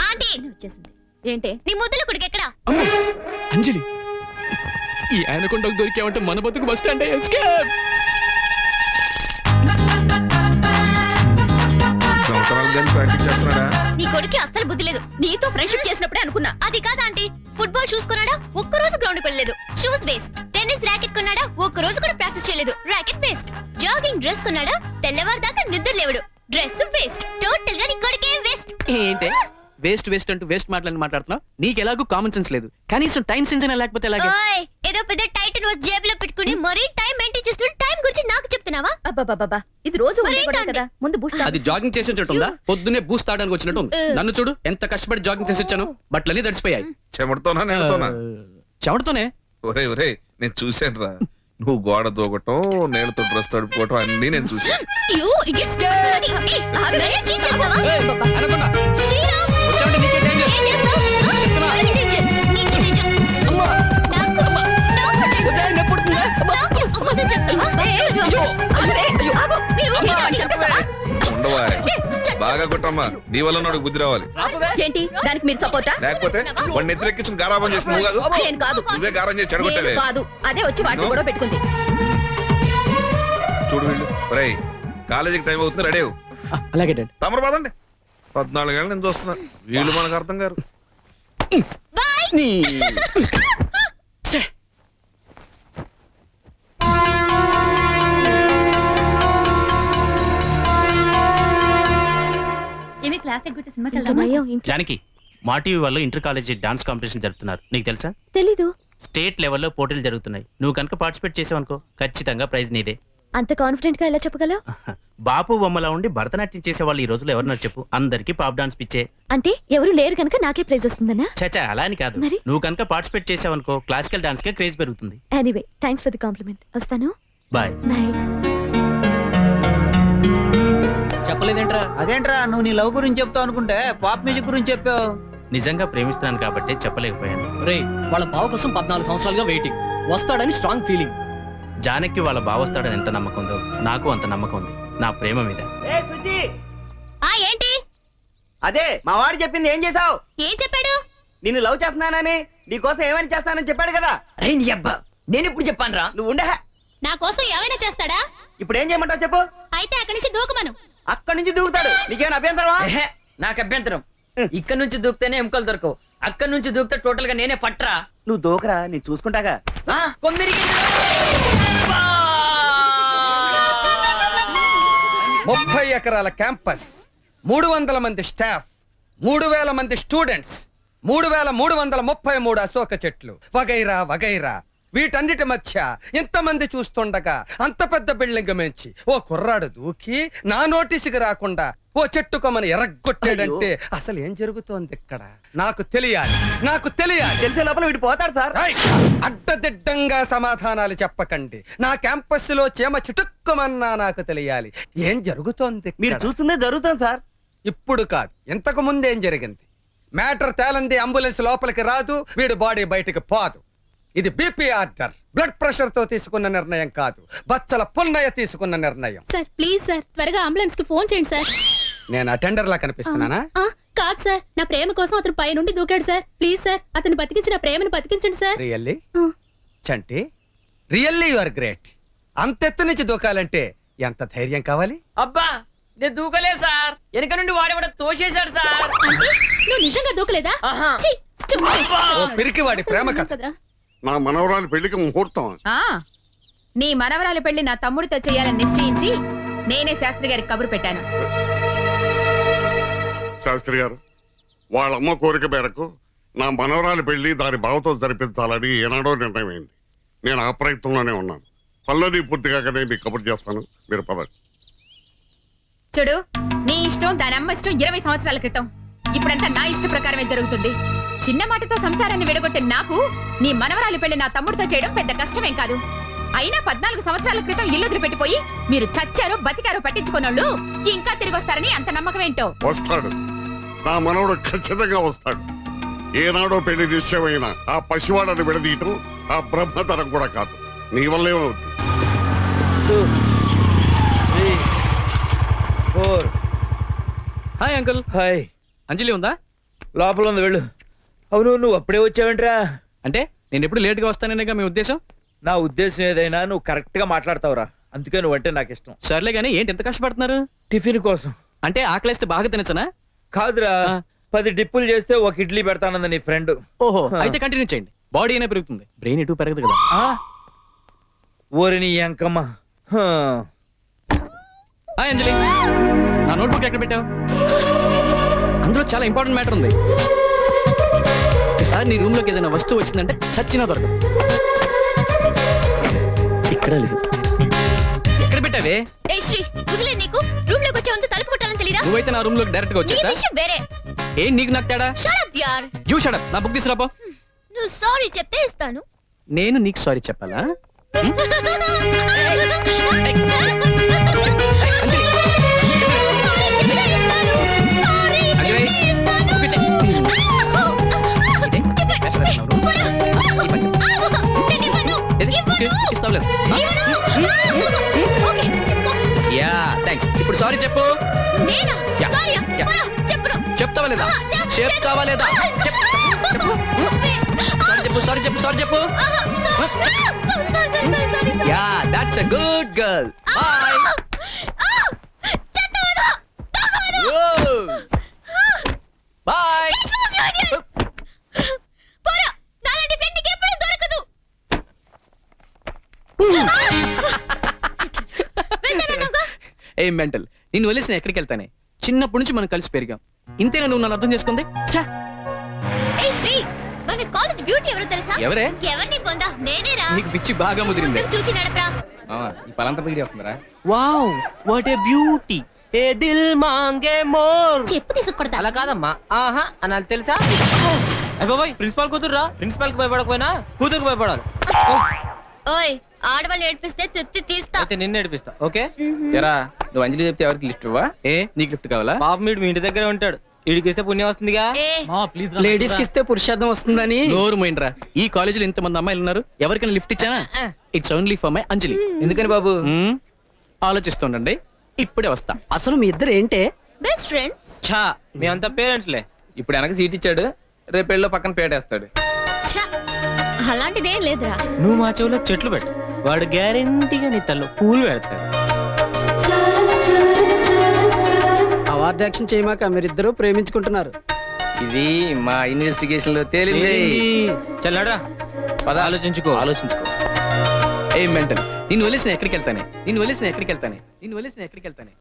Aunty వచ్చేసింది ఏంటి? నీ ముద్దుల కొడుకు ఎక్కడా? అంజలి ఈ ఆయనకొండకు దొరికామంటే మన బతుకు బస్ స్టాండ్ నీ కొడుకు అస్సలు బుద్ధి లేదు. నీతో ఫ్రెండ్షిప్ చేసినప్పుడే అనుకున్నా. అది కాదా ఆంటీ, ఫుట్బాల్ షూస్ కొన్నాడా, ఒక్క రోజు గ్రౌండ్ కి వెళ్ళలేదు, షూస్ వేస్ట్. టెన్నిస్ ర్యాకెట్ కొన్నాడా, ఒక్క రోజు కూడా ప్రాక్టీస్ చేయలేదు, ర్యాకెట్ వేస్ట్. జాగింగ్ డ్రెస్ కొన్నాడా, తెల్లవారు దాకా నిద్ర లేవడు, డ్రెస్ వేస్ట్. టోటల్ గా నీ కొడుకే వేస్ట్. ఏంటే వేస్ట్ వేస్ట్ అంటూ వేస్ట్ మాటలని మాట్లాడుతున్నావు? నీకు ఎలాగో కామన్ సెన్స్ లేదు, కనీసం టైం సెన్స్ అయినా లేకపోతే ఎలాగే? ఏదో పెద్ద టైటిల్ వాచ్ జేబులో పెట్టుకుని మరీ టైం మెయింటైన్ చేస్తూ టైం గురించి నాకు చెప్తున్నావా? అబ్బబ్బబ్బా, ఇది రోజు కదా. ముందు బూస్ట్ అది జాగింగ్ చేసి వచ్చినట్టు ఉందా? పొద్దునే బూస్ట్ తాగడానికి వచ్చినట్టు ఉంది. నన్ను చూడు, ఎంత కష్టపడి జాగింగ్ చేసి వచ్చాను, బట్టలన్నీ తడిసిపోయాయి. చెమటతోనే. ఒరే ఒరే, నేను చూశాను రా, నువ్వు గోడ దూకటం, నేలతో డ్రెస్ తడుపుకోవటం అన్ని నేను చూశాను. బాగా కొట్టమ్మా, నీ వల్ల నాకు బుద్ధి రావాలి. ఏంటి దానికి మీరు సపోర్టా? లేకపోతే వాడిని ఎత్తురెక్కించుకుని గారాబం చేసి నువ్వు కాదు, నేను కాదు, నువ్వే గారం చేసి చెడగొట్టావే. కాదు, అదే వచ్చి వాటిని కూడా పెట్టుకుంది. చూడు వీళ్ళు, ఒరే కాలేజీకి టైం అవుతుంది, రెడీ అవ్వు. అలాగే డాడ్. తమరు పదండి, 14 ఏళ్ళు నేను చూస్తున్నా, వీళ్ళు మనకు అర్థం గారు. ఏమి క్లాస్ ఎగ్గొట్టే సినిమాకి వెళ్దామా? జానకి, మా టీవీ వాళ్ళు ఇంటర్ కాలేజీ డాన్స్ కాంపిటీషన్ జరుపుతున్నారు, నీకు తెలుసా? తెలీదు. స్టేట్ లెవెల్లో పోటీలు జరుగుతున్నాయి. నువ్వు కనుక పార్టిసిపేట్ చేసావనుకో ఖచ్చితంగా ప్రైజ్ నీదే. అంత కాన్ఫిడెంట్ గా ఎలా చెప్పగలవు? బాపు బొమ్మలా ఉండి భరతనాట్యం చేసే వాళ్ళు ఈ రోజుల్లో ఎవరన్నా చెప్పు, అందరికి పాప్ డాన్స్ పిచ్చే. అంటే ఎవరు లేరు కనుక నాకే ప్రైజ్ వస్తుందనా? చచా, అలా అని కాదు. మరి? నువ్వు కనుక పార్టిసిపేట్ చేసావనుకో క్లాసికల్ డాన్స్ కే క్రేజ్ పెరుగుతుంది. Anyway, thanks for the compliment. వస్తాను. బాయ్. బాయ్. చెప్పలేదేంట్రా? అదేంట్రా, నువ్వు నీ లవ్ గురించి చెప్తావు అనుకుంటే పాప్ మ్యూజిక్ గురించి చెప్పావు. నిజంగా ప్రేమిస్తున్నాను కాబట్టి చెప్పలేకపోయాను. రే, వాళ్ళ బావ కోసం 14 సంవత్సరాలుగా వెయిటింగ్, వస్తాడని స్ట్రాంగ్ ఫీలింగ్. జానకి వాళ్ళ బావ వస్తాడని ఎంత నమ్మకం ఉందో నాకు అంత నమ్మకం ఉంది నా ప్రేమ మీద. ఏంటి? అదే మా వాడు చెప్పింది, ఏం చేసావు? ఏం చెప్పాడు? నిన్ను లవ్ చేస్తున్నానని, నీ కోసం ఏమైనా చేస్తానని చెప్పాడు కదా. నేను ఇప్పుడు చెప్పాను రా. నువ్వు ఉండే. నా కోసం ఏమైనా చేస్తాడా? ఇప్పుడు ఏం చేయమంటావు చెప్పు. అయితే అక్కడి నుంచి దూకమను. అక్కడి నుంచి దూకుతాడు, నీకేమైనా అభ్యంతరమా? నాకు అభ్యంతరం. ఇక్కడ నుంచి దూకితేనే ఎముకలు దొరకవు, అక్కడ నుంచి దూకితే టోటల్ గా నేనే పట్రా. నువ్వు దూకరా, నేను చూసుకుంటాగా. 30 ఎకరాల క్యాంపస్, 300 మంది స్టాఫ్, 3000 మంది స్టూడెంట్స్, 3333 అశోక చెట్లు, వగైరా వగైరా. వీటన్నిటి మధ్య ఇంతమంది చూస్తుండగా అంత పెద్ద బిల్డింగ్ మించి ఓ కుర్రాడు దూకి నా నోటీసుకి రాకుండా ఓ చెట్టు కొమ్మని ఎరగొట్టాడంటే అసలు ఏం జరుగుతోంది ఇక్కడ? నాకు తెలియాలి, నాకు తెలియాలి. తెలిసే లోపల వీడు పోతాడు సార్. అడ్డదిడ్డంగా సమాధానాలు చెప్పకండి. నా క్యాంపస్ లో చీమ చిటుక్కుమన్నా నాకు తెలియాలి. ఏం జరుగుతోంది? మీరు చూస్తుందే జరుగుతుంది సార్. ఇప్పుడు కాదు, ఇంతకు ముందేం జరిగింది? మ్యాటర్ తేలంది అంబులెన్స్ లోపలికి రాదు, వీడు బాడీ బయటికి పోదు. ఇది బీపీ ఆర్డర్, బ్లడ్ ప్రెషర్ తో తీసుకున్న నిర్ణయం కాదు, బచ్చల పున్నయ్య తీసుకున్న నిర్ణయం. సార్ ప్లీజ్ సార్, త్వరగా అంబులెన్స్ కి ఫోన్ చేయండి సార్. నేను అటెండర్ లా కనిపిస్తున్నానా? కాదు సార్, నా ప్రేమ కోసం అతను పై నుండి దూకాడు సార్. ప్లీజ్ సార్, అతను బతికించిన ప్రేమను బతికించండి sir. Really Chanti, really you are great. అంతెత్తు నుంచి దూకాలంటే ఎంత ధైర్యం కావాలి? అబ్బా, నేను దూకలే సార్, వెనక నుండి వాడేవాడ తోసేశాడు సార్. నువ్వు నిజంగా దూకలేదా? ఓ పిరికివాడి ప్రేమ కథ. నా మనవరాలి పెళ్లికి ముహూర్తం. నీ మనవరాలి పెళ్లి నా తమ్ముడితో చేయాలని నిశ్చయించి నేనే శాస్త్రి గారికి కబురు పెట్టాను. శాస్త్రి గారు, వాళ్ళమ్మ కోరిక మేరకు నా మనవరాలి పెళ్లి దాని బావతో జరిపించాలని ఏనాడో నిర్ణయమైంది. నేను ఆ ప్రయత్నంలోనే ఉన్నాను. పల్లవి పూర్తిగా మీకు కబురు చేస్తాను, మీరు పదండి. చూడు, నీ ఇష్టం దాని అమ్మ ఇష్టం 20 సంవత్సరాల క్రితం. ఇప్పుడంతా నా ఇష్ట ప్రకారమే జరుగుతుంది. చిన్న మాటతో సంసారాన్ని విడగొట్టే నాకు నీ మనవరాలి పెళ్లి నా తమ్ముడితో చేయడం పెద్ద కష్టమేం కాదు. అయినా 14 సంవత్సరాల క్రితం ఇల్లు వదిలిపెట్టిపోయి మీరు చచ్చారో బతికారో పట్టించుకున్నోళ్ళు ఇంకా తిరిగి వస్తారని అంత నమ్మకం ఏంటో? వస్తాడు, నా మనవడు ఖచ్చితంగా వస్తాడు. ఏనాడో పెళ్లి నిశ్చయమైన ఆ పసివాడని విడదీయటం ఆ బ్రహ్మతరం కూడా కాదు, నీ వల్లే అవుతుంది. 2, 3, 4. Hi uncle. హాయ్. అంజలి ఉందా? లోపల ఉంది వెళ్ళు. అవును నువ్వు అప్పుడే వచ్చావేంట్రా? అంటే నేను ఎప్పుడు లేట్గా వస్తాననేగా మీ ఉద్దేశం? నా ఉద్దేశం ఏదైనా నువ్వు కరెక్ట్ గా మాట్లాడతావురా, అందుకే నువ్వంటే నాకు ఇష్టం. సర్లే కానీ ఏంటి ఎంత కష్టపడుతున్నారు? టిఫిన్ కోసం అంటే ఆకలిస్తే బాగా తినచ్చనా? కాదురా, ఆ. 10 డిప్పులు చేస్తే ఒక ఇడ్లీ పెడతానంది నీ ఫ్రెండ్. ఓహో అయితే కంటిన్యూ చేయండి, బాడీ అయినా పెరుగుతుంది, బ్రెయిన్ ఎటు పెరగదు కదా. ఓరి నీ అంకమ్మ. హాయ్ అంజలి, నా నోట్బుక్ ఎక్కడ పెట్టావు? అందులో చాలా ఇంపార్టెంట్ మ్యాటర్ ఉంది. ఈసారి నీ రూమ్ లోకి ఏదైనా వస్తువు వచ్చిందంటే చచ్చినా దొరకదు. ఇక్కడ లేదు. ఎక్కడ పెట్టావే? ఏ శ్రీ, వదిలే. నీకు రూమ్ లోకి వచ్చే ముందు తలుపు కొట్టాలని తెలీదా? నువ్వైతే నా రూమ్ లోకి డైరెక్ట్ గా నీ వచ్చేసా? విషయం వేరే. ఏం నీకు నాకు తేడా? షట్ అప్ యార్. You shut up. నా బుక్ తీసుకురాపో. నువ్వు సారీ చెప్తే ఇస్తాను. నేను నీకు సారీ చెప్పాలా? అంజలి, అంజలి, బుక్ ఇచ్చేయ్. ఇదే, వేషం వేస్తున్నావు. ఈ పని చెప్పు. ఏది? ఓకే, ఇస్తావు లేదు? Yeah thanks. ఇప్పుడు సారీ చెప్పు. Yeah, yeah. చెప్తావా లేదా? చెప్తావా లేదా? సారీ చెప్పు, సారీ చెప్పు. Yeah that's a good girl. Bye. Bye. ఏ మెంటల్, నిన్ను వదిలేసి నేను ఎక్కడికి వెళ్తానే? చిన్నప్పటి నుంచి మనం కలిసి పెరిగాం. ఇంతేనా నువ్వు నన్ను అర్థం చేసుకుంది? ఛా! మన కాలేజ్ బ్యూటీ ఎవరో తెలుసా? ఎవరే? ఎవరిని పొందా? నేనేరా. నీకు పిచ్చి బాగా ముదిరింది. మొత్తం చూసి నడపరా. ఈ పలంతా పిగిడి వస్తుందిరా. వావ్ వాట్ ఏ బ్యూటీ, ఏ దిల్ మాంగే మోర్. చెప్పు తీసుకొడతా. అలా కాదమ్మా, ఆహా అని నాకు తెలుసా? అయ్య బాబాయ్, ప్రిన్సిపాల్ కూతురురా. ప్రిన్సిపాల్ కి భయపడకపోయినా కూతురుకి భయపడాలి. ఓయ్, ఆడవాళ్ళు ఏడిపిస్తే తిత్తి తీస్తా. అయితే నిన్ను నడిపిస్తా, ఓకే? తెరా, నువ్వు అంజలి చెప్తే ఎవరికి లిఫ్ట్ ఇవ్వవా? ఏ నీకు లిఫ్ట్ కావాలా? పాప మీడు మీ ఇంటి దగ్గరే ఉంటాడు, వీడికి ఇస్తే పుణ్యం వస్తుందిగా. ఏ లేడీస్ కి ఇస్తే పురుషార్థం వస్తుందని. నోరు పోయినరా. ఈ కాలేజీలో ఇంతమంది అమ్మాయిలు ఉన్నారు, ఎవరికైనా లిఫ్ట్ ఇచ్చానా? It's only for my Anjali. ఎందుకని బాబు? ఆలోచిస్తుండండి, ఇప్పుడే వస్తా. అసలు మీ ఇద్దరు ఏంటే బెస్ట్ ఫ్రెండ్స్. ఛా, మీ అంతా పేరెంట్స్లే. ఇప్పుడు వెనక సీట్ ఇచ్చాడు, రేపు పెళ్ళిలో పక్కన పేటేస్తాడు. అలాంటిదేం లేదురా. నువ్వు మా చెవులో చెట్లు పెట్టు, వాడు గ్యారెంటీగా నీ తల్లో పూలు పెడతాడు. అవార్డు యాక్షన్ చేయమాక, మీరిద్దరూ ప్రేమించుకుంటున్నారు. ఇది మా ఇన్వెస్టిగేషన్ లో తేలింది. చల్లడా పద, ఆలోచించుకో. ఆలోచించుకో. ఏ మెంటల్, నిన్ను వదిలేసిన ఎక్కడికి వెళ్తానే? నిన్ను వదిలేసిన ఎక్కడికి వెళ్తానే? నిన్ను వదిలేసిన ఎక్కడికి వెళ్తానే?